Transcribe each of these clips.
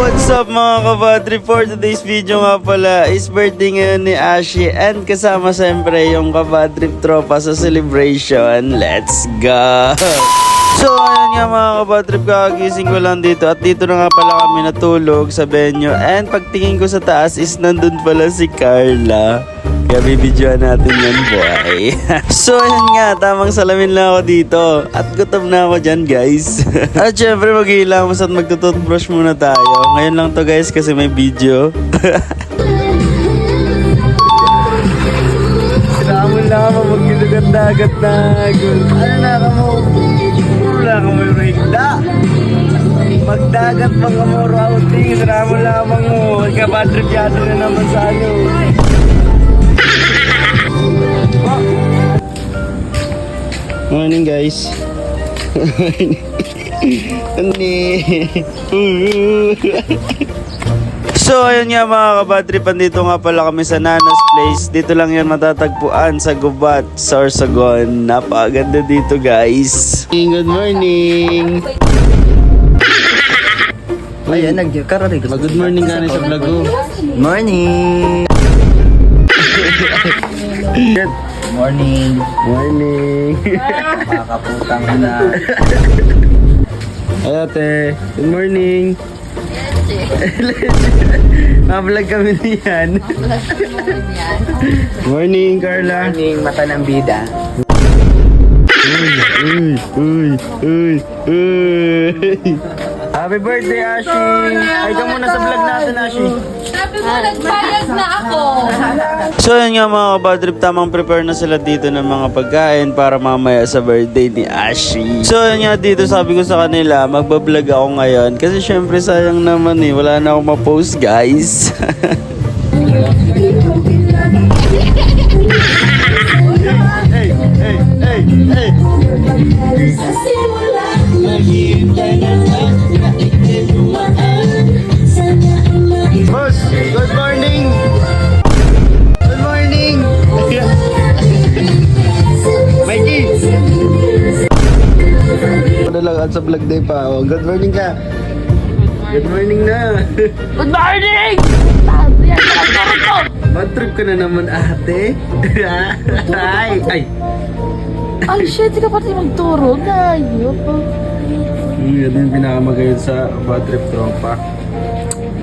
What's up mga kabadri? For today's video nga pala is birthday ngayon ni Ashi and kasama siyempre yung kabadri tropa sa celebration. Let's go! So ayun nga mga kabadri, kakagising ko lang dito at dito na nga pala kami natulog sa venue and pagtingin ko sa taas is nandun pala si Carla. Kaya bibidyoan natin yan, boy. So, ayan nga. Tamang salamin lang ako dito. At gutom na ako dyan, guys. At syempre, maghihilamos at magtututbrush muna tayo. Ngayon lang to, guys, kasi may video. Sinamon lang ako mag-gilugat-dagat na. Ano na ka mo? Wala ka mo yung higda. Magdagat mga moro outing. Sinamon lamang mo. Ikapadribyado na naman sa ano. Morning guys. So ayun nga mga kabadri, pandito nga pala kami sa Nana's Place. Dito lang yan matatagpuan sa Gubat, Sorsogon. Napakaganda dito guys. Good morning. Ayan, nagkarari. Good morning nga sa vlog ko. Morning! Morning! Morning. Makakaputang na. Ay ate, good morning. Mablog kami niyan. Morning Carla. Morning, mata ng bida. Uy. Happy birthday, Ashi! Ay ka muna sa vlog natin, Ashi. Sabi mo, nagbayad na ako. So yun nga mga kabadrip, tamang prepare na sila dito ng mga pagkain para mamaya sa birthday ni Ashi. So yun nga dito, sabi ko sa kanila, magbablog ako ngayon. Kasi syempre sayang naman wala na akong ma-post guys. Hey. Boss, good morning! Good morning! Mikey! Ano lang at sa vlog day pa. Oh. Good morning ka! Good morning na! Good morning! Bad trip ka na naman ate? Ay! Ay, shit, di ka pati magturo na. Yan yung pinakamagayon sa bad trip tropa.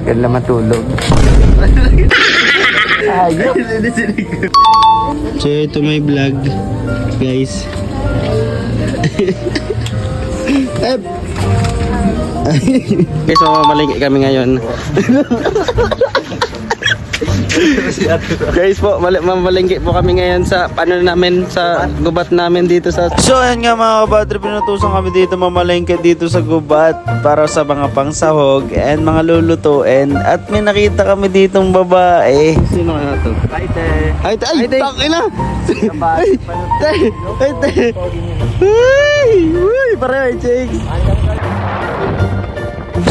Ganda matulog. Ayun! So ito may vlog guys. Okay, so mamalingki kami ngayon. Guys po, mamalingki po kami ngayon sa namin, sa gubat namin dito sa... So ayan nga mga kabadri, pinutusan kami dito mamalingki dito sa gubat para sa mga pangsahog and mga lulutuin. At may nakita kami ditong babae. Sino kaya to? Ay, te! Ay, takin na! Uy, pareho, chicks!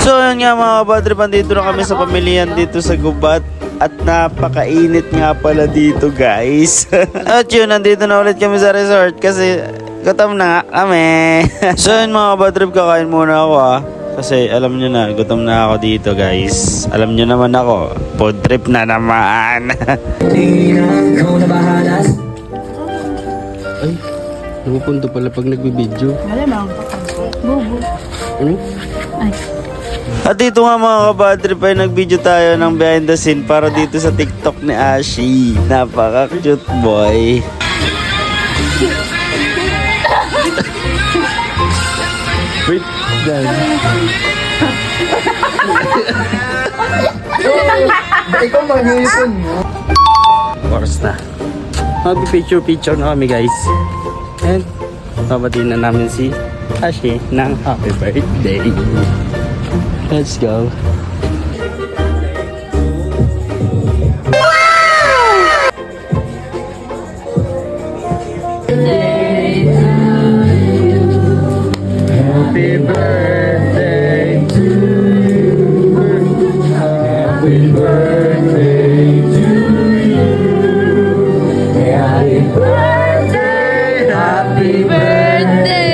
So yun nga mga kabadri, pandito na kami sa pamilyan dito sa gubat. At napakainit nga pala dito guys. At yun, nandito na ulit kami sa resort kasi gutom na nga kami. So yun mga kabadrip, kakain muna ako kasi alam nyo na, gutom na ako dito guys. Alam nyo naman ako, food trip na naman. Ay, napupunto pala pag nagbibideo. Malamang. Bubo. Ano? Ay. At dito nga mga kabadrip ay nag-video tayo ng behind the scene para dito sa TikTok ni Ashi. Napaka-cute boy. Wait, Dan. Ikaw mag-iipon mo. Oras na. Mag-picture na kami guys. And babatiin na namin si Ashi ng happy birthday. Let's go. Happy birthday to you. Happy birthday to you. Happy birthday. Happy birthday.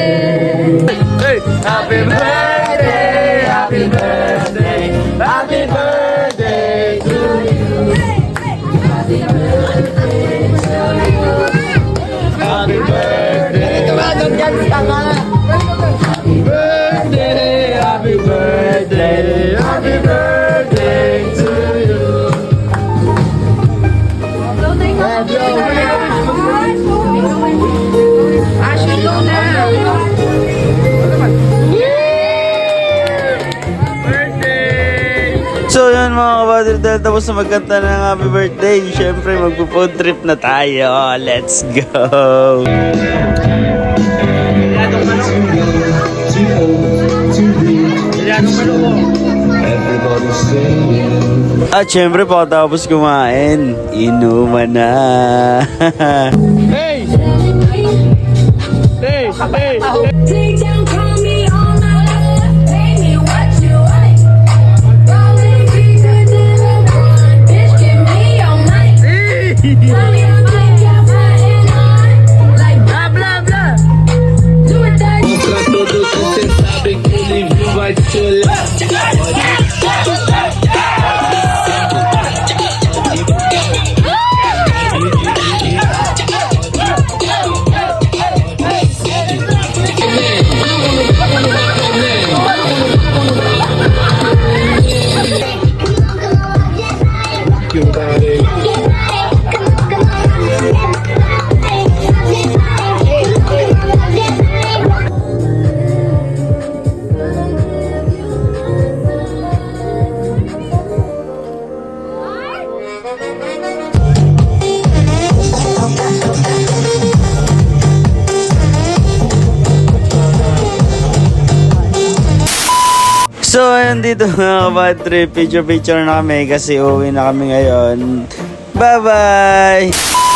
Hey, happy birthday. Happy birthday. Happy birthday to you. Happy birthday to you. Happy birthday. Happy birthday. Happy birthday. Happy birthday to you. So yun mga kabadri, dahil tapos na magkanta ng happy birthday, syempre magpo-food trip na tayo. Let's go! At syempre pagkatapos kumain, inuman na. Hey! Hey! Hey! Take down, call me all night. Pay me what you like. Rolling bigger than a blind. Bitch, give me all night. Tell me I'll take your flying on. Like blah, blah, blah. Do it that So, ayun dito mga kabadri, picture na kami kasi uwi na kami ngayon. Bye-bye!